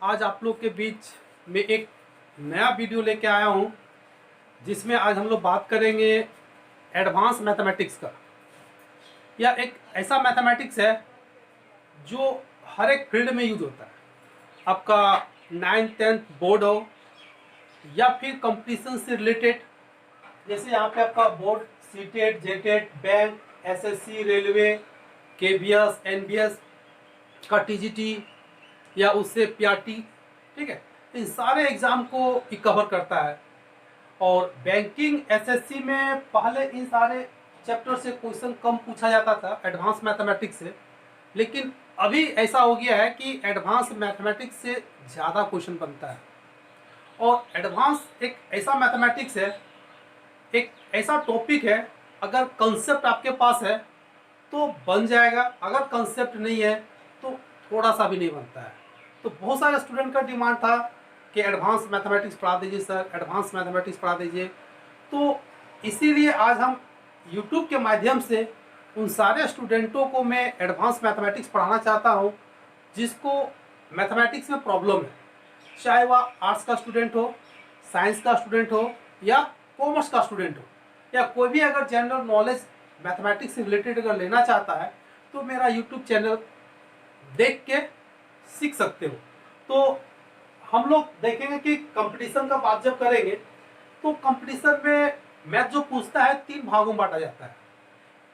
आज आप लोग के बीच में एक नया वीडियो लेके आया हूँ, जिसमें आज हम लोग बात करेंगे एडवांस मैथमेटिक्स का। यह एक ऐसा मैथमेटिक्स है जो हर एक फील्ड में यूज होता है। आपका 9th-10th बोर्ड हो या फिर कंपटीशन से रिलेटेड, जैसे यहाँ पे आपका board CTET, JTET, bank, SSC, railway, KBS, NBS का टीजीटी या उससे पीआरटी, ठीक है, इन सारे एग्जाम को कवर करता है। और बैंकिंग एसएससी में पहले इन सारे चैप्टर से क्वेश्चन कम पूछा जाता था एडवांस मैथमेटिक्स से, लेकिन अभी ऐसा हो गया है कि एडवांस मैथमेटिक्स से ज़्यादा क्वेश्चन बनता है। और एडवांस एक ऐसा मैथमेटिक्स है, एक ऐसा टॉपिक है, अगर कंसेप्ट आपके पास है तो बन जाएगा, अगर कंसेप्ट नहीं है तो थोड़ा सा भी नहीं बनता है। तो बहुत सारे स्टूडेंट का डिमांड था कि एडवांस मैथमेटिक्स पढ़ा दीजिए सर, एडवांस मैथमेटिक्स पढ़ा दीजिए। तो इसीलिए आज हम यूट्यूब के माध्यम से उन सारे स्टूडेंटों को मैं एडवांस मैथमेटिक्स पढ़ाना चाहता हूँ जिसको मैथमेटिक्स में प्रॉब्लम है, चाहे वह आर्ट्स का स्टूडेंट हो, साइंस का स्टूडेंट हो या कॉमर्स का स्टूडेंट हो, या कोई भी अगर जनरल नॉलेज मैथमेटिक्स से रिलेटेड अगर लेना चाहता है तो मेरा यूट्यूब चैनल देख के सीख सकते हो। तो हम लोग देखेंगे कि कंपटीशन का बात जब करेंगे तो कंपटीशन में मैथ जो पूछता है 3 भागों में बांटा जाता है।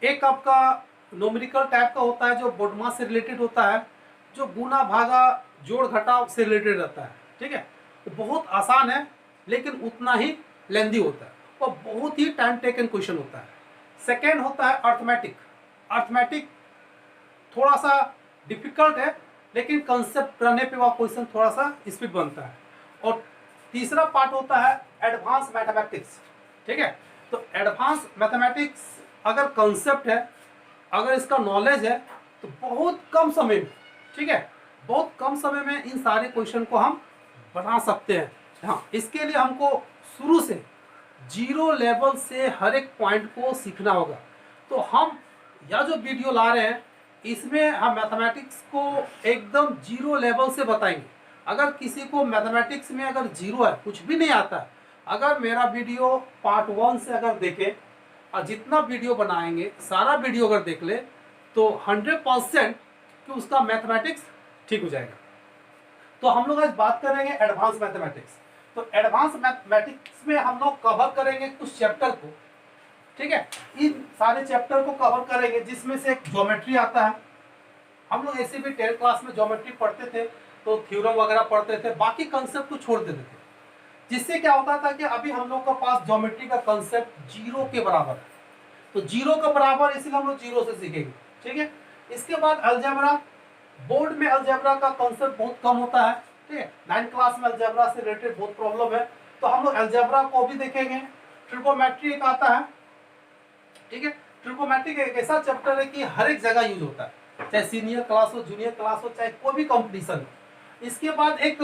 एक आपका न्यूमेरिकल टाइप का होता है जो बोर्ड मास से रिलेटेड होता है, जो गुना भागा जोड़ घटाव से रिलेटेड रहता है, ठीक है। तो बहुत आसान है लेकिन उतना ही लेंदी होता है और बहुत ही टाइम टेकन क्वेश्चन होता है। सेकेंड होता है अर्थमेटिक। अर्थमेटिक थोड़ा सा डिफिकल्ट है लेकिन कंसेप्ट रहने पे वह क्वेश्चन थोड़ा सा स्पीड बनता है। और तीसरा पार्ट होता है एडवांस मैथमेटिक्स, ठीक है। तो एडवांस मैथमेटिक्स अगर कंसेप्ट है, अगर इसका नॉलेज है तो बहुत कम समय में, ठीक है, बहुत कम समय में इन सारे क्वेश्चन को हम बना सकते हैं। हाँ, इसके लिए हमको शुरू से जीरो लेवल से हर एक पॉइंट को सीखना होगा। तो हम यह जो वीडियो ला रहे हैं इसमें हम मैथमेटिक्स को एकदम जीरो लेवल से बताएंगे। अगर किसी को मैथमेटिक्स में अगर जीरो है, कुछ भी नहीं आता है, अगर मेरा वीडियो पार्ट 1 से अगर देखे और जितना वीडियो बनाएंगे सारा वीडियो अगर देख ले तो 100% कि उसका मैथमेटिक्स ठीक हो जाएगा। तो हम लोग आज बात करेंगे एडवांस मैथमेटिक्स। तो एडवांस मैथमेटिक्स में हम लोग कवर करेंगे कुछ चैप्टर को, ठीक है। इन सारे चैप्टर को कवर करेंगे जिसमें से एक ज्योमेट्री आता है। हम लोग ऐसे भी 10th क्लास में ज्योमेट्री पढ़ते थे तो थ्योरम वगैरह पढ़ते थे, बाकी कंसेप्ट को छोड़ देते थे, जिससे क्या होता था कि अभी हम लोग का पास ज्योमेट्री का कंसेप्ट जीरो के बराबर है। तो जीरो का बराबर इसलिए हम लोग जीरो से सीखेंगे, ठीक है। इसके बाद अलजेब्रा। बोर्ड में अलजेब्रा का कंसेप्ट बहुत कम होता है, ठीक है। 9th क्लास में अलजेब्रा से रिलेटेड बहुत प्रॉब्लम है तो हम लोग अलजेब्रा को भी देखेंगे। ट्रिगोनोमेट्री एक आता है, ठीक है। ट्रिगोनोमेट्री एक ऐसा चैप्टर है कि हर एक जगह यूज होता है, चाहे सीनियर क्लास हो, जूनियर क्लास हो, चाहे कोई भी कंपटीशन हो। इसके बाद एक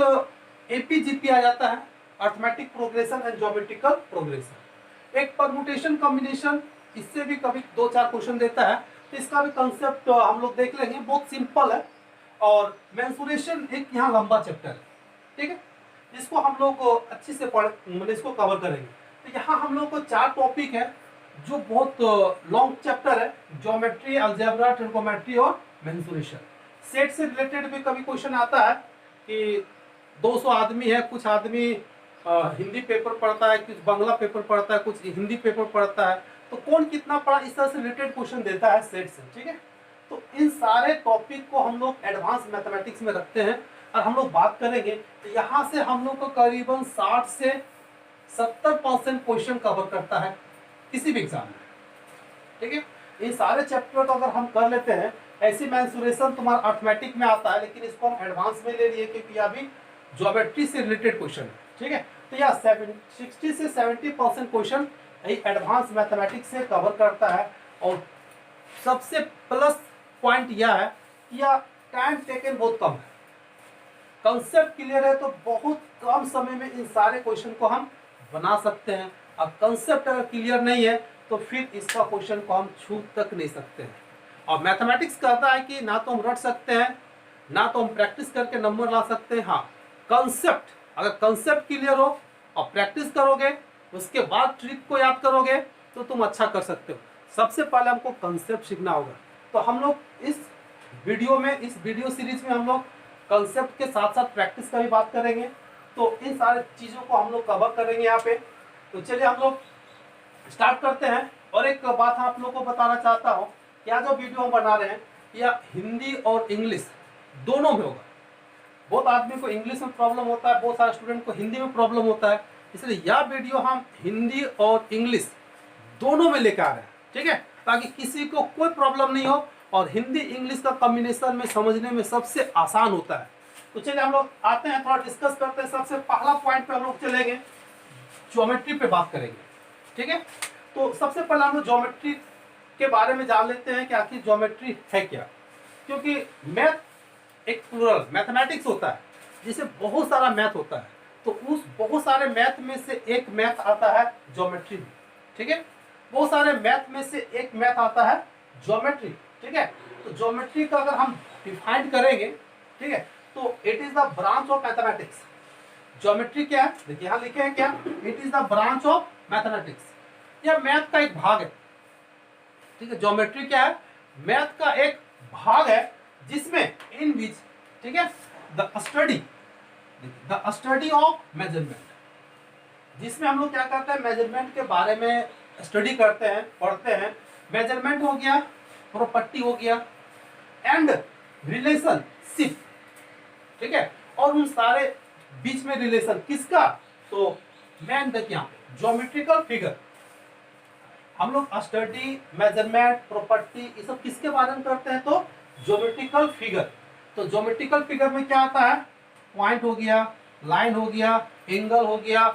एपीजीपी आ जाता है, arithmetic progression and geometrical progression. एक परमुटेशन कॉम्बिनेशन, इससे भी कभी 2-4 क्वेश्चन देता है तो इसका भी कंसेप्ट हम लोग देख लेंगे, बहुत सिंपल है। और मेंसुरेशन एक यहाँ लंबा चैप्टर है, ठीक है, इसको हम लोग अच्छी से मतलब इसको कवर करेंगे। तो यहाँ हम लोग को 4 टॉपिक है जो बहुत लॉन्ग चैप्टर है, ज्योमेट्री, अलजेब्रा, ट्रिगोनोमेट्री और मेंसुरेशन। सेट से रिलेटेड भी कभी क्वेश्चन आता है कि 200 आदमी है, कुछ आदमी हिंदी पेपर पढ़ता है, कुछ बांग्ला पेपर पढ़ता है, कुछ हिंदी पेपर पढ़ता है, तो कौन कितना पढ़ा, इस तरह से रिलेटेड क्वेश्चन देता है सेट से, ठीक है। तो इन सारे टॉपिक को हम लोग एडवांस मैथमेटिक्स में रखते हैं और हम लोग बात करेंगे। तो यहाँ से हम लोग को करीबन 60 से 70% क्वेश्चन कवर करता है किसी भी एग्जाम में, ठीक है। इन सारे चैप्टर को अगर हम कर लेते हैं, ऐसी मेंसुरेशन तुम्हारा अर्थमेटिक में आता है लेकिन इसको हम एडवांस में ले लिए क्योंकि यह भी ज्योमेट्री से रिलेटेड क्वेश्चन है, ठीक है। तो यह 60 से 70% क्वेश्चन एडवांस मैथमेटिक्स से कवर करता है। और सबसे प्लस पॉइंट यह है कि यह टाइम टेकन बहुत कम है, कंसेप्ट क्लियर है तो बहुत कम समय में इन सारे क्वेश्चन को हम बना सकते हैं। अब कंसेप्ट अगर क्लियर नहीं है तो फिर इसका क्वेश्चन को हम छू तक नहीं सकते हैं। और मैथमेटिक्स कहता है कि ना तो हम रट सकते हैं, ना तो हम प्रैक्टिस करके नंबर ला सकते हैं, हाँ कंसेप्ट, अगर कंसेप्ट क्लियर हो और प्रैक्टिस करोगे, उसके बाद ट्रिक को याद करोगे तो तुम अच्छा कर सकते हो। सबसे पहले हमको कंसेप्ट सीखना होगा। तो हम लोग इस वीडियो में, इस वीडियो सीरीज में हम लोग कंसेप्ट के साथ साथ प्रैक्टिस का भी बात करेंगे। तो इन सारी चीज़ों को हम लोग कवर करेंगे यहाँ पे। तो चलिए हम लोग स्टार्ट करते हैं। और एक बात आप लोग को बताना चाहता हूँ, क्या जो वीडियो हम बना रहे हैं या हिंदी और इंग्लिश दोनों में होगा। बहुत आदमी को इंग्लिश में प्रॉब्लम होता है, बहुत सारे स्टूडेंट को हिंदी में प्रॉब्लम होता है, इसलिए यह वीडियो हम हिंदी और इंग्लिश दोनों में लेकर आ रहे हैं, ठीक है, ताकि किसी को कोई प्रॉब्लम नहीं हो। और हिंदी इंग्लिश का कॉम्बिनेशन में समझने में सबसे आसान होता है। तो चलिए हम लोग आते हैं, थोड़ा डिस्कस करते हैं। सबसे पहला पॉइंट पे हम लोग चलेंगे, ज्योमेट्री पे बात करेंगे, ठीक है। तो सबसे पहले हम लोग ज्योमेट्री के बारे में जान लेते हैं कि आखिर ज्योमेट्री है क्या। क्योंकि मैथ एक प्लूरल मैथमेटिक्स होता है, जिसे बहुत सारा मैथ होता है। तो उस बहुत सारे मैथ में से एक मैथ आता है ज्योमेट्री, ठीक है। बहुत सारे मैथ में से एक मैथ आता है ज्योमेट्री, ठीक है। तो ज्योमेट्री का अगर हम डिफाइन करेंगे, ठीक है, तो it is the branch of mathematics. Geometry क्या है, देखिए यहाँ लिखे हैं क्या, it is the branch of mathematics. यह मैथ का एक भाग है, ठीक है। ज्योमेट्री क्या है, मैथ का एक भाग है, जिसमें इन बीच, ठीक है, द स्टडी ऑफ मेजरमेंट, जिसमें हम लोग क्या करते हैं, मेजरमेंट के बारे में स्टडी करते हैं, पढ़ते हैं। मेजरमेंट हो गया, प्रॉपर्टी हो गया, एंड रिलेशनशिप, ठीक है। और उन सारे बीच में रिलेशन किसका, तो मैन देखिए यहाँ पे ज्योमेट्रिकल फिगर। हम लोग स्टडी, मेजरमेंट, प्रॉपर्टी, ये सब किसके बारे में करते हैं, तो ज्योमेट्रिकल फिगर। तो ज्योमेट्रिकल फिगर में क्या आता है, पॉइंट हो गया, लाइन हो गया, एंगल हो गया,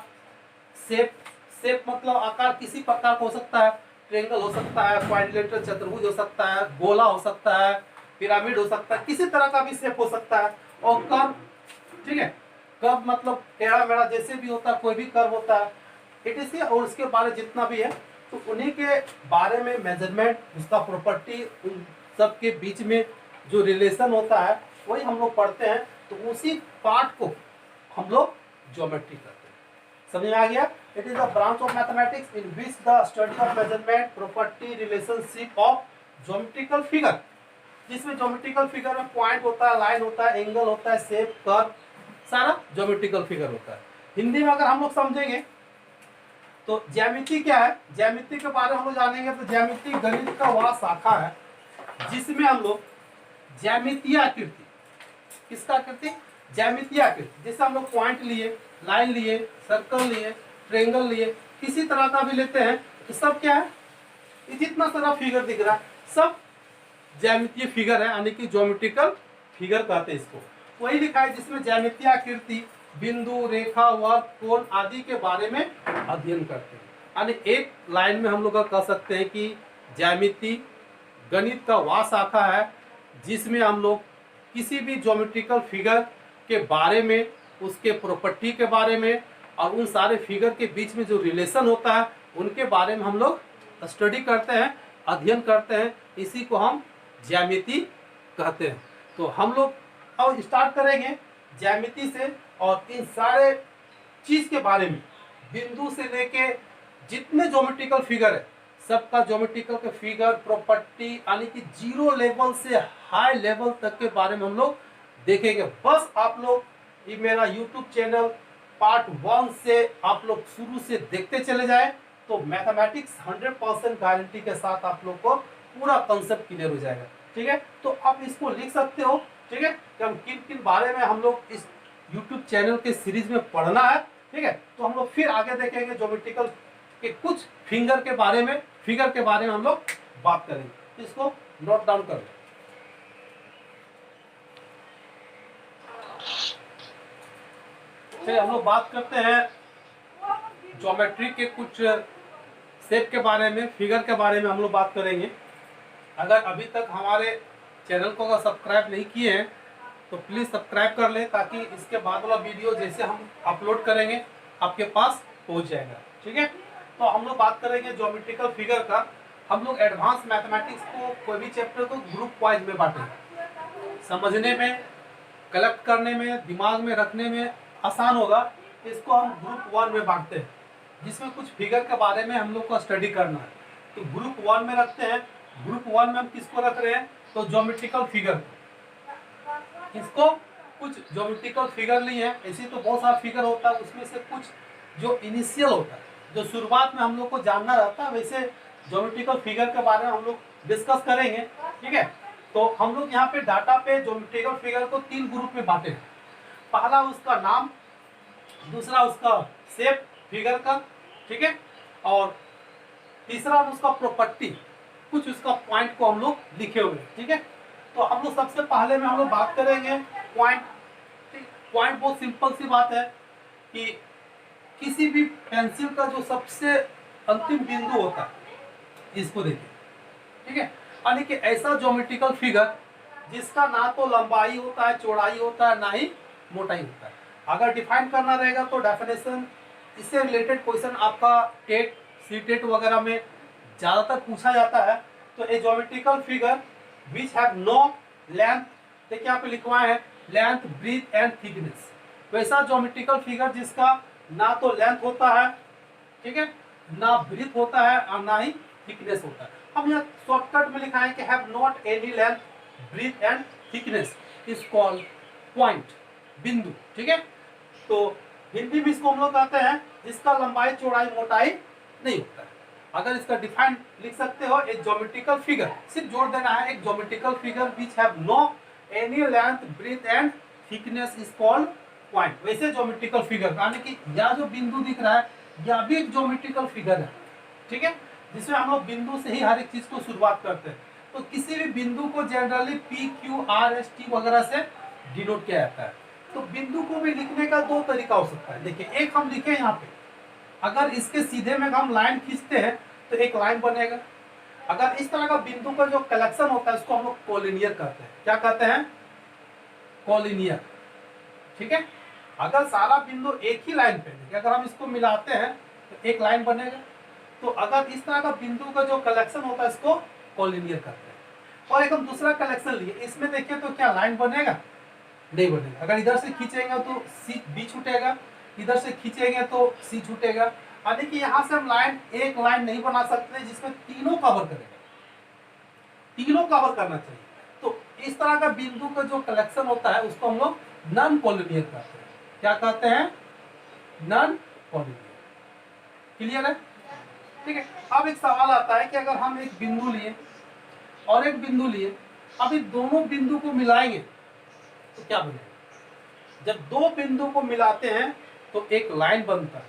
शेप। शेप मतलब आकार किसी प्रकार का हो सकता है, ट्रायंगल हो सकता है, क्वाड्रिलेटरल चतुर्भुज हो सकता है, गोला हो सकता है, पिरामिड हो सकता है, किसी तरह का भी शेप हो सकता है। और कर्व, ठीक है, कर्व मतलब टेढ़ा मेढ़ा जैसे भी होता है, कोई भी कर्व होता है, इट इज। और उसके बारे जितना भी है, तो उन्हीं के बारे में मेजरमेंट, उसका प्रॉपर्टी, उन सब के बीच में जो रिलेशन होता है वही हम लोग पढ़ते हैं। तो उसी पार्ट को हम लोग ज्योमेट्री करते हैं। समझ में आ गया, it is the branch of mathematics in which the study of measurement, property, relationship of geometrical figure, जिसमें ज्योमेट्रिकल फिगर में पॉइंट होता है, लाइन होता है, एंगल होता है, शेप, कर्व, सारा ज्योमेट्रिकल फिगर होता है। हिंदी में अगर हम लोग समझेंगे तो ज्यामिति क्या है, ज्यामिति के बारे में हम लोग जानेंगे। तो ज्यामिति गणित का वह शाखा है जिसमें हम लोग ज्यामितीय आकृति, किसका आकृति, ज्यामितीय आकृति, जैसे हम लोग पॉइंट लिए, लाइन लिए, सर्कल लिए, ट्रायंगल लिए, किसी तरह का भी लेते हैं, तो सब क्या है, ये जितना सारा फिगर दिख रहा है सब ज्यामितीय फिगर है, यानी कि ज्योमेट्रिकल फिगर कहते हैं इसको। वही लिखा है जिसमें ज्यामितीय आकृति, बिंदु, रेखा, वर्ग, कोण आदि के बारे में अध्ययन करते हैं। यानी एक लाइन में हम लोग कह सकते हैं कि ज्यामिति गणित का वह शाखा है जिसमें हम लोग किसी भी ज्योमेट्रिकल फिगर के बारे में, उसके प्रॉपर्टी के बारे में, और उन सारे फिगर के बीच में जो रिलेशन होता है उनके बारे में हम लोग स्टडी करते हैं, अध्ययन करते हैं। इसी को हम ज्यामिति कहते हैं। तो हम लोग अब स्टार्ट करेंगे ज्यामिति से, और इन सारे चीज के बारे में, बिंदु से लेके जितने ज्योमेट्रिकल फिगर है सबका ज्योमेट्रिकल के फिगर, प्रॉपर्टी, यानी कि जीरो लेवल से हाई लेवल तक के बारे में हम लोग देखेंगे। बस आप लोग ये मेरा यूट्यूब चैनल पार्ट 1 से आप लोग शुरू से देखते चले जाए, तो मैथमेटिक्स 100% गारंटी के साथ आप लोग को पूरा कंसेप्ट क्लियर हो जाएगा, ठीक है। तो आप इसको लिख सकते हो, ठीक है, कि हम किन किन बारे में हम लोग इस यूट्यूब चैनल के सीरीज में पढ़ना है, ठीक है। तो हम लोग फिर आगे देखेंगे ज्योमेट्रिकल के कुछ फिगर के बारे में हम लोग बात करेंगे। इसको नोट डाउन कर लो। फिर हम लोग बात करते हैं ज्योमेट्री के कुछ शेप के बारे में, फिगर के बारे में हम लोग बात करेंगे। अगर अभी तक हमारे चैनल को अगर सब्सक्राइब नहीं किए हैं तो प्लीज़ सब्सक्राइब कर लें, ताकि इसके बाद वाला वीडियो जैसे हम अपलोड करेंगे आपके पास पहुंच जाएगा, ठीक है। तो हम लोग बात करेंगे ज्योमेट्रिकल फिगर का। हम लोग एडवांस मैथमेटिक्स को, कोई भी चैप्टर को ग्रुप वाइज में बांटेंगे, समझने में कलेक्ट करने में, दिमाग में रखने में आसान होगा, इसको हम ग्रुप 1 में बांटते हैं, जिसमें कुछ फिगर के बारे में हम लोग को स्टडी करना है। तो ग्रुप 1 में रखते हैं। ग्रुप 1 में हम किसको रख रहे हैं? तो ज्योमेट्रिकल फिगर। इसको कुछ ज्योमेट्रिकल फिगर लिए हैं, ऐसे तो बहुत सारा फिगर होता है, उसमें से कुछ जो इनिशियल होता है, जो शुरुआत में हम लोग को जानना रहता है, वैसे ज्योमेट्रिकल फिगर के बारे में हम लोग डिस्कस करेंगे। ठीक है, तो हम लोग यहाँ पे डाटा पे ज्योमेट्रिकल फिगर को 3 ग्रुप में बांटे हैं। पहला उसका नाम, दूसरा उसका शेप फिगर का, ठीक है, और तीसरा उसका प्रॉपर्टी, कुछ उसका पॉइंट को हम लोग लिखे हुए हैं। ठीक है, तो हम लोग सबसे पहले में हम लोग बात करेंगे पॉइंट। पॉइंट बहुत सिंपल सी बात है कि किसी भी पेंसिल का जो सबसे अंतिम बिंदु होता है, इसको देखिए। ठीक है, यानी कि ऐसा ज्योमेट्रिकल फिगर जिसका ना तो लंबाई होता है, चौड़ाई होता है, ना ही मोटाई होता है। अगर डिफाइन करना रहेगा तो डेफिनेशन, इससे रिलेटेड क्वेश्चन आपका टेट, सी टेट वगैरह में ज्यादातर पूछा जाता है। तो a geometrical figure which have no length, देखिए यहाँ पे लिखवाए हैं लेंथ, ब्रीथ एंड थिकनेस। वैसा ज्योमेट्रिकल फिगर जिसका ना तो लेंथ होता है, ठीक है, ना ब्रीथ होता है और ना ही थिकनेस होता है। हम यहाँ शॉर्टकट में लिखा है कि have not any length, breathe and thickness is called point, बिंदु। ठीक है, तो हिंदी में इसको हम लोग कहते हैं जिसका लंबाई, चौड़ाई, मोटाई नहीं होता है। अगर इसका डिफाइन लिख सकते हो, एक ज्योमेट्रिकल फिगर, सिर्फ जोड़ देना है, एक geometrical figure which have no any length, breathe and thickness is called point. वैसे ज्योमेट्रिकल फिगर, यानी कि यह जो बिंदु दिख रहा है यह भी एक ज्योमेट्रिकल फिगर है। ठीक है, जिसमें हम लोग बिंदु से ही हर एक चीज को शुरुआत करते हैं। तो किसी भी बिंदु को generally P, Q, R, S, T वगैरह से डिनोट किया जाता है। तो बिंदु को भी लिखने का 2 तरीका हो सकता है। देखिए, एक हम लिखे यहाँ पे, अगर इसके सीधे में हम लाइन खींचते हैं तो एक लाइन बनेगा। अगर इस तरह का बिंदु का जो कलेक्शन होता है उसको हम लोग कोलिनियर कहते हैं। क्या कहते हैं? कोलिनियर। ठीक है, अगर सारा बिंदु एक ही लाइन पे, अगर हम इसको मिलाते हैं तो एक लाइन बनेगा। तो अगर इस तरह का बिंदु का जो कलेक्शन होता है इसको कोलिनियर कहते हैं। और एक हम दूसरा कलेक्शन लिए, इसमें देखिए तो क्या लाइन बनेगा? नहीं बनेगा। अगर इधर से खींचेंगे तो सी बी छूटेगा, इधर से खींचेंगे तो सी छूटेगा। यानी कि यहाँ से हम लाइन, एक लाइन नहीं बना सकते जिसमें तीनों कवर करेगा, तीनों कवर करना चाहिए। तो इस तरह का बिंदु का जो कलेक्शन होता है उसको हम लोग नॉन कोलिनियर कहते हैं। क्या कहते हैं? Non collinear. क्लियर है? ठीक है, अब एक सवाल आता है कि अगर हम एक बिंदु लिए और एक बिंदु लिए, अब इन दोनों बिंदु को मिलाएंगे तो क्या बनेगा? जब दो बिंदु को मिलाते हैं तो एक लाइन बनता है,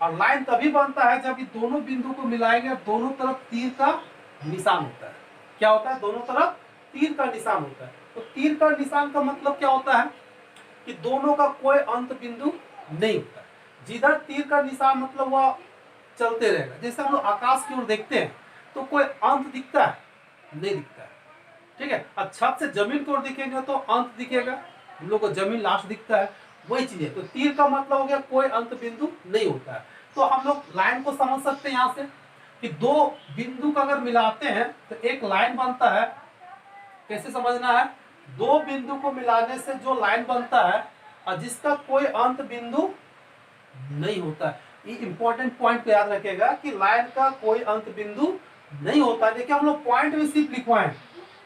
और लाइन तभी बनता है जब ये दोनों बिंदु को मिलाएंगे, दोनों तरफ तीर का निशान होता है। क्या होता है? दोनों तरफ तीर का निशान होता है। तो तीर का निशान का मतलब क्या होता है कि दोनों का कोई अंत बिंदु नहीं होता है। जिधर तीर का निशान मतलब वह चलते रहेगा। जैसे हम लोग आकाश की ओर देखते हैं तो कोई अंत दिखता है? नहीं दिखता है। ठीक है, और छत से जमीन की ओर दिखेंगे तो अंत दिखेगा, हम लोग को जमीन लास्ट दिखता है, वही चीज है। तो तीर का मतलब हो गया कोई अंत बिंदु नहीं होता है। तो हम लोग लाइन को समझ सकते हैं यहाँ से कि दो बिंदु का अगर मिलाते हैं तो एक लाइन बनता है। कैसे समझना है? दो बिंदु को मिलाने से जो लाइन बनता है और जिसका कोई अंत बिंदु नहीं होता है। ये इंपॉर्टेंट पॉइंट को याद रखिएगा कि लाइन का कोई अंत बिंदु नहीं होता। देखिए, हम लोग पॉइंट में सिर्फ लिखवाएं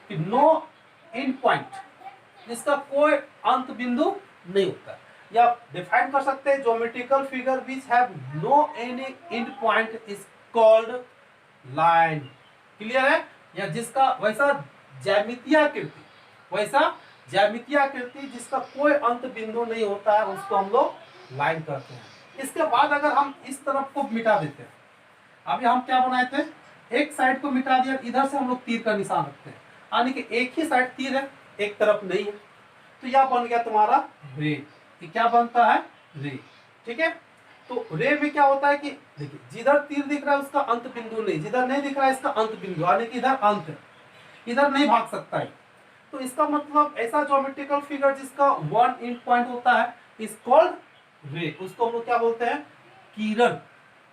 कि नो एंड पॉइंट, जिसका कोई अंत बिंदु नहीं होता। या डिफाइन कर सकते हैं geometrical figure which have no any end point is called line. Clear है? या जिसका वैसा ज्यामितीय आकृति, वैसा ज्यामितीय आकृति जिसका कोई अंत बिंदु नहीं होता है उसको हम लोग लाइन कहते हैं। इसके बाद अगर हम इस तरफ को मिटा देते हैं, अभी हम क्या बनाए थे, एक साइड को मिटा दिया, इधर से हम लोग तीर का निशान रखते हैं, यानी कि एक ही साइड तीर है, एक तरफ नहीं है। तो यह बन गया तुम्हारा रे। ये क्या बनता है? रे। ठीक है, तो रे में क्या होता है कि देखिए, जिधर तीर दिख रहा है उसका अंत बिंदु नहीं, जिधर नहीं दिख रहा है इसका अंत बिंदु, यानी कि इधर अंत है, इधर नहीं भाग सकता है। तो इसका मतलब ऐसा ज्योमेट्रिकल फिगर जिसका वन एंड पॉइंट होता है इज कॉल्ड रे। उसको हम लोग क्या बोलते हैं? किरण।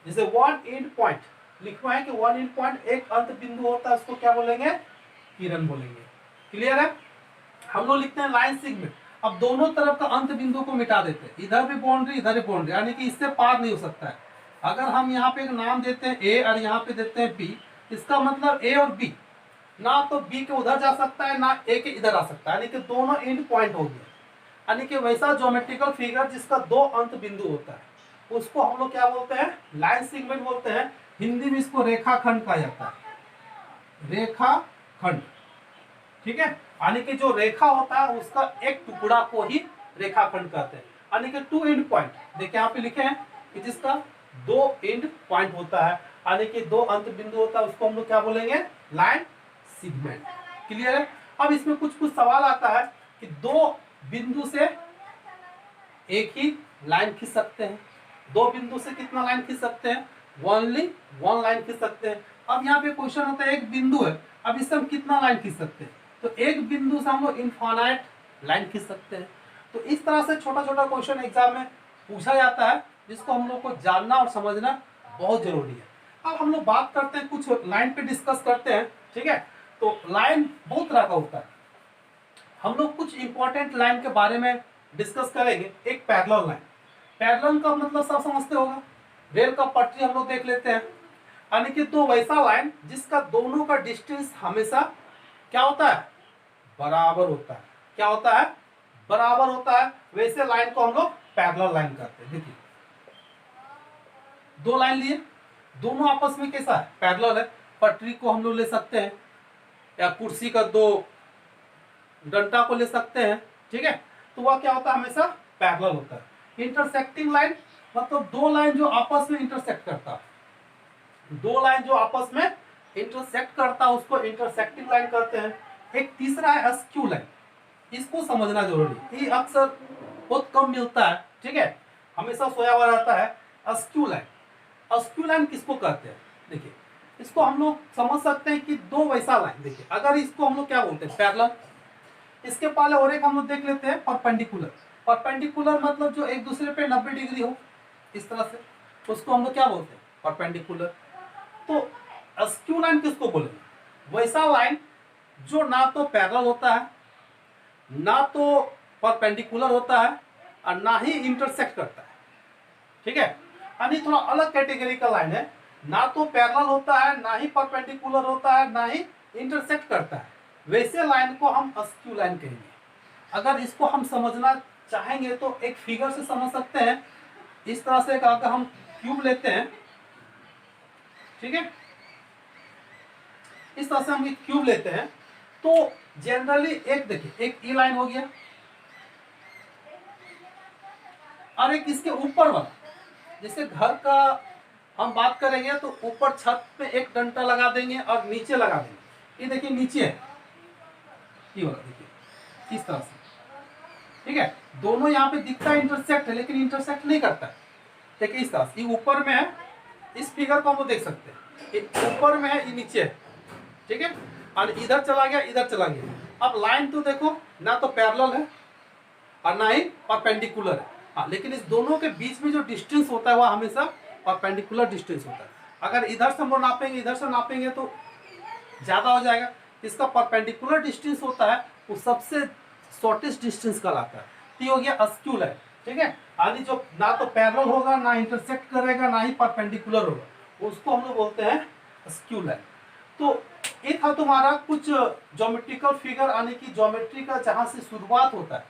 जैसे वन एंड पॉइंट लिखवा है कि वन एंड पॉइंट एक अंत बिंदु होता है, उसको क्या बोलेंगे? किरण बोलेंगे। क्लियर है? हम लोग लिखते हैं लाइन सेगमेंट। अब दोनों तरफ का अंत बिंदु को मिटा देते हैं, इधर भी बाउंड्री इधर भी बाउंड्री, यानी कि इससे पार नहीं हो सकता है। अगर हम यहाँ पे एक नाम देते हैं ए और यहाँ पे देते हैं बी, इसका मतलब ए और बी ना तो बी के उधर जा सकता है ना ए के इधर आ सकता है, यानी कि दोनों एंड पॉइंट हो गए। यानी कि वैसा ज्योमेट्रिकल फिगर जिसका दो अंत बिंदु होता है उसको हम लोग क्या बोलते हैं, लाइन सेगमेंट बोलते हैं। हिंदी में इसको रेखाखंड कहा जाता है, रेखाखंड। ठीक है, यानी कि जो रेखा होता है उसका एक टुकड़ा को ही रेखाखंड कहते हैं। यानी कि टू एंड पॉइंट, देखिए यहाँ पे लिखे हैं कि जिसका दो एंड पॉइंट होता है, यानी कि दो अंत बिंदु होता है, उसको हम लोग क्या बोलेंगे, लाइन सेगमेंट। क्लियर है। अब इसमें कुछ कुछ सवाल आता है कि दो बिंदु से एक ही लाइन खींच सकते हैं, दो बिंदु से कितना लाइन खींच सकते हैं, ओनली वन लाइन खींच सकते हैं। अब यहाँ पे क्वेश्चन होता है एक बिंदु है, अब इससे हम कितना लाइन खींच सकते हैं, तो एक बिंदु से हम लोग इनफाइनाइट लाइन खींच सकते हैं। तो इस तरह से छोटा छोटा क्वेश्चन एग्जाम में पूछा जाता है, जिसको हम लोग को जानना और समझना बहुत जरूरी है। अब हम लोग बात करते हैं, कुछ लाइन पे डिस्कस करते हैं। ठीक है, तो लाइन बहुत तरह का होता है, हम लोग कुछ इंपॉर्टेंट लाइन के बारे में डिस्कस करेंगे। एक पैरेलल लाइन, पैरेलल का मतलब सब समझते होगा, रेल का पटरी हम लोग देख लेते हैं। यानी कि तो वैसा लाइन जिसका दोनों का डिस्टेंस हमेशा क्या होता है, बराबर होता है। क्या होता है, बराबर होता है, वैसे लाइन को हम लोग पैरेलल लाइन कहते हैं। देखिए दो लाइन लिए, दोनों आपस में कैसा है, पैरेलल है। पटरी को हम लोग ले सकते हैं या कुर्सी का दो डंडा को ले सकते हैं। ठीक है, तो वह क्या होता है, हमेशा पैरेलल होता है। इंटरसेक्टिंग लाइन मतलब दो लाइन जो आपस में इंटरसेक्ट करता है, दो लाइन जो आपस में इंटरसेक्ट करता है उसको इंटरसेक्टिंग लाइन कहते हैं। एक तीसरा है अस्क्यू लाइन, इसको समझना जरूरी है, ये अक्सर बहुत कम मिलता है। ठीक है, हमेशा सोया हुआ रहता है। अस्क्यू लाइन, अस्क्यू लाइन किसको कहते हैं, देखिए इसको हम लोग समझ सकते हैं कि दो वैसा लाइन, देखिए अगर इसको हम लोग क्या बोलते हैं, पैरेलल। इसके पहले और एक हम लोग देख लेते हैं परपेंडिकुलर। परपेंडिकुलर मतलब जो एक दूसरे पे 90 डिग्री हो, इस तरह से, उसको हम लोग क्या बोलते हैं, परपेंडिकुलर। तो अस्क्यू लाइन किसको बोलेंगे, वैसा लाइन जो ना तो पैरेलल होता है, ना तो परपेंडिकुलर होता है, और ना ही इंटरसेक्ट करता है। ठीक है, यानी थोड़ा अलग कैटेगरी का लाइन है, ना तो पैरेलल होता है, ना ही परपेंडिकुलर होता है, ना ही इंटरसेक्ट करता है, वैसे लाइन को हम अस्क्यू लाइन कहेंगे। अगर इसको हम समझना चाहेंगे तो एक फिगर से समझ सकते हैं। इस तरह से अगर हम क्यूब लेते हैं, ठीक है, इस तरह से हम एक क्यूब लेते हैं, तो जनरली एक देखिए, एक ई लाइन हो गया और एक इसके ऊपर वाला, जैसे घर का हम बात करेंगे तो ऊपर छत पे एक डंडा लगा देंगे और नीचे लगा देंगे। ये देखिए नीचे है, ये वाला देखिए इस तरह से। ठीक है, दोनों यहाँ पे दिखता है इंटरसेक्ट है, लेकिन इंटरसेक्ट नहीं करता है। देखिए इस तरह से, ये ऊपर में है, इस फिगर को हम लोग देख सकते हैं, ये ऊपर में है, ये नीचे है। ठीक है, और इधर चला गया, इधर चला गया। अब लाइन तो देखो ना तो पैरेलल है और ना ही परपेंडिकुलर है। हाँ, लेकिन इस दोनों के बीच में जो डिस्टेंस होता है वह हमेशा परपेंडिकुलर डिस्टेंस होता है। अगर इधर से हम लोग नापेंगे, इधर से नापेंगे तो ज्यादा हो जाएगा। इसका परपेंडिकुलर डिस्टेंस होता है वो सबसे शॉर्टेस्ट डिस्टेंस कहलाता है। तो ये हो गया अस्क्यू लाइन। ठीक है, यानी जो ना तो पैरेलल होगा, ना इंटरसेक्ट करेगा, ना ही परपेंडिकुलर होगा, उसको हम लोग बोलते हैं अस्क्यू लाइन। तो ये था तुम्हारा कुछ ज्योमेट्रिकल फिगर, यानी कि ज्योमेट्री का जहां से शुरुआत होता है।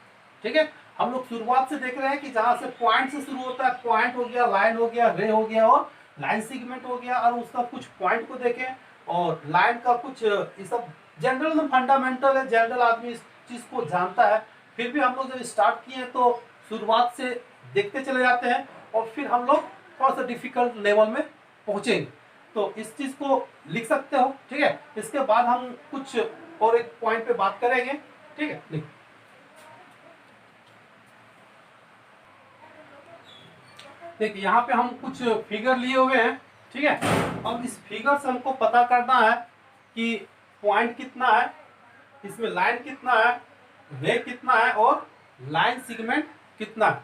ठीक है, हम लोग शुरुआत से देख रहे हैं कि जहां से पॉइंट से शुरू होता है, पॉइंट हो गया, लाइन हो गया, रे हो गया और लाइन सेगमेंट हो गया, और उसका कुछ पॉइंट को देखें और लाइन का कुछ, ये सब जनरल में फंडामेंटल है, जनरल आदमी इस चीज को जानता है। फिर भी हम लोग जब स्टार्ट किए तो शुरुआत से देखते चले जाते हैं और फिर हम लोग थोड़ा सा डिफिकल्ट लेवल में पहुंचेंगे। तो इस चीज को लिख सकते हो। ठीक है, इसके बाद हम कुछ और एक पॉइंट पे बात करेंगे। ठीक है, लिख। देखिए यहाँ पे हम कुछ फिगर लिए हुए हैं। ठीक है, अब इस फिगर से हमको पता करना है कि पॉइंट कितना है, इसमें लाइन कितना है, रे कितना है और लाइन सेगमेंट कितना है।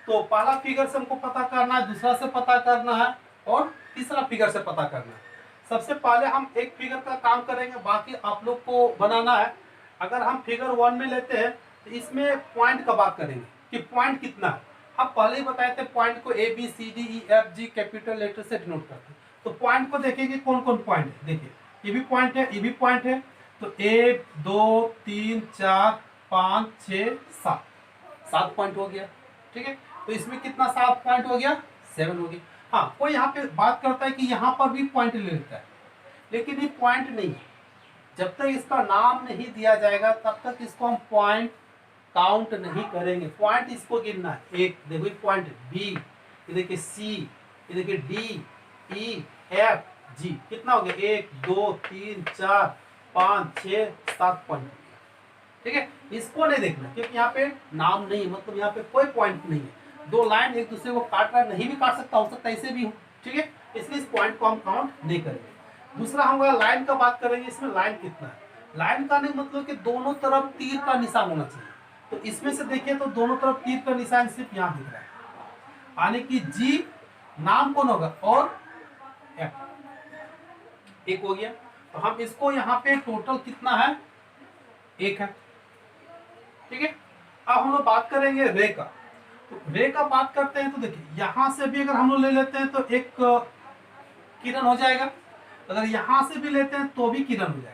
तो पहला फिगर से हमको पता करना है, दूसरा से पता करना है और तीसरा फिगर से पता करना है। सबसे पहले हम एक फिगर का काम करेंगे, बाकी आप लोग को बनाना है। अगर हम फिगर 1 में लेते हैं तो इसमें पॉइंट का बात करेंगे कि पॉइंट कितना है। हम पहले ही बताए थे पॉइंट को A B C D E F G capital letter से डिनोट करते हैं। तो पॉइंट को देखेंगे कौन कौन पॉइंट है। देखिए ये भी पॉइंट है, ये भी पॉइंट है। तो 1 2 3 4 5 6 7, 7 पॉइंट हो गया। ठीक है, तो इसमें कितना 7 पॉइंट हो गया, 7 हो गया। हाँ, कोई यहाँ पे बात करता है कि यहाँ पर भी पॉइंट ले लेता है, लेकिन ये पॉइंट नहीं है। जब तक इसका नाम नहीं दिया जाएगा तब तक इसको हम पॉइंट काउंट नहीं करेंगे। पॉइंट इसको गिनना है। एक देखो पॉइंट बी, ये देखिए सी, ये देखिए डी ई एफ जी, कितना हो गया 1 2 3 4 5 6 7 पॉइंट। ठीक है, इसको नहीं देखना क्योंकि यहाँ पे नाम नहीं, मतलब यहाँ पे कोई पॉइंट नहीं है। दो लाइन एक दूसरे को काट रहा है, नहीं भी काट सकता, हो सकता है ऐसे भी हो। ठीक है, इसलिए इस पॉइंट को हम काउंट नहीं करेंगे। दूसरा हम लाइन का बात करेंगे। इसमें लाइन कितना है, लाइन का नहीं मतलब कि दोनों तरफ तीर का निशान होना चाहिए। तो इसमें से देखिए तो दोनों तरफ तीर का निशान सिर्फ यहाँ दिख रहा है, यानी कि जी नाम कौन होगा और एफ, एक हो गया। तो हम इसको यहाँ पे टोटल कितना है, एक है। ठीक है, अब हम लोग बात करेंगे रे का। तो रे का बात करते हैं तो देखिए यहां से भी अगर हम लोग ले लेते हैं तो एक किरण हो जाएगा, अगर यहां से भी लेते हैं तो भी किरण हो जाएगा।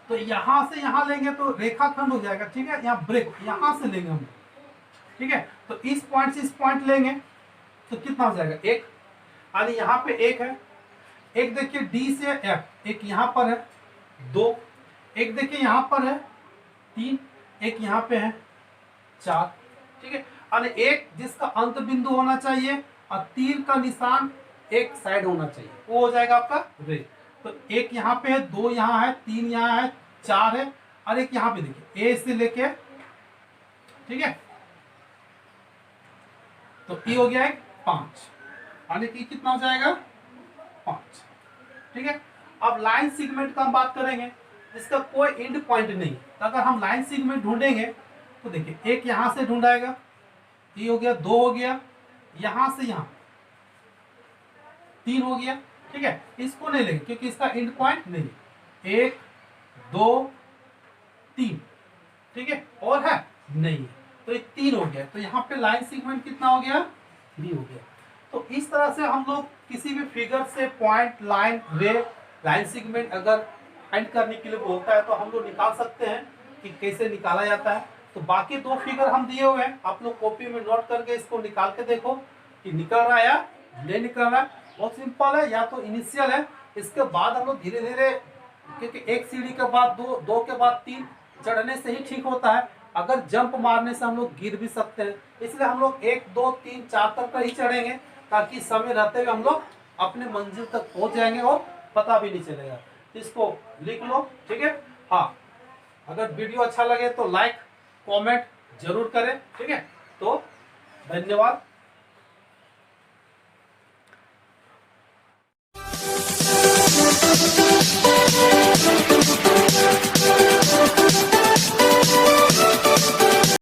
तो यहां से यहां लेंगे तो रेखाखंड हो जाएगा। ठीक है, यहाँ ब्रेक यहां से लेंगे हम। ठीक है, तो इस पॉइंट से इस पॉइंट लेंगे तो कितना हो जाएगा, एक, यानी यहाँ पे एक है। एक देखिए डी से एफ, एक यहाँ पर है 2, एक देखिए यहाँ पर है 3, एक यहाँ पे है 4। ठीक है, यानी एक जिसका अंत बिंदु होना चाहिए और तीर का निशान एक साइड होना चाहिए, वो हो जाएगा आपका रे। तो एक यहाँ पे है, 2 यहाँ है, 3 यहाँ है, 4 है, और एक यहाँ पे देखिए ए से लेके, ठीक है, तो ये हो गया है 5, यानी कि कितना हो जाएगा 5। ठीक है, अब लाइन सेगमेंट का हम बात करेंगे जिसका कोई एंड पॉइंट नहीं। तो अगर हम लाइन सेगमेंट ढूंढेंगे तो देखिए एक यहां से ढूंढाएगा, ये हो गया 2 हो गया, यहां से यहां 3 हो गया। ठीक है, इसको नहीं लेंगे क्योंकि इसका एंड पॉइंट नहीं है। 1 2 3, ठीक है, और है नहीं है, तो ये 3 हो गया। तो यहाँ पे लाइन सेगमेंट कितना हो गया, 3 हो गया। तो इस तरह से हम लोग किसी भी फिगर से पॉइंट, लाइन, रे, लाइन सेगमेंट अगर फाइंड करने के लिए बोलता है तो हम लोग निकाल सकते हैं कि कैसे निकाला जाता है। तो बाकी 2 फिगर हम दिए हुए हैं, आप लोग कॉपी में नोट करके इसको निकाल के देखो कि निकल रहा है या नहीं निकल रहा है। बहुत सिंपल है, या तो इनिशियल है, इसके बाद हम लोग धीरे धीरे, क्योंकि एक सीढ़ी के बाद 2, 2 के बाद 3 चढ़ने से ही ठीक होता है। अगर जंप मारने से हम लोग गिर भी सकते हैं, इसलिए हम लोग 1 2 3 4 तक ही चढ़ेंगे ताकि समय रहते हुए हम लोग अपने मंजिल तक पहुंच जाएंगे और पता भी नहीं चलेगा। इसको लिख लो। ठीक है, हाँ, अगर वीडियो अच्छा लगे तो लाइक कमेंट जरूर करें। ठीक है, तो धन्यवाद।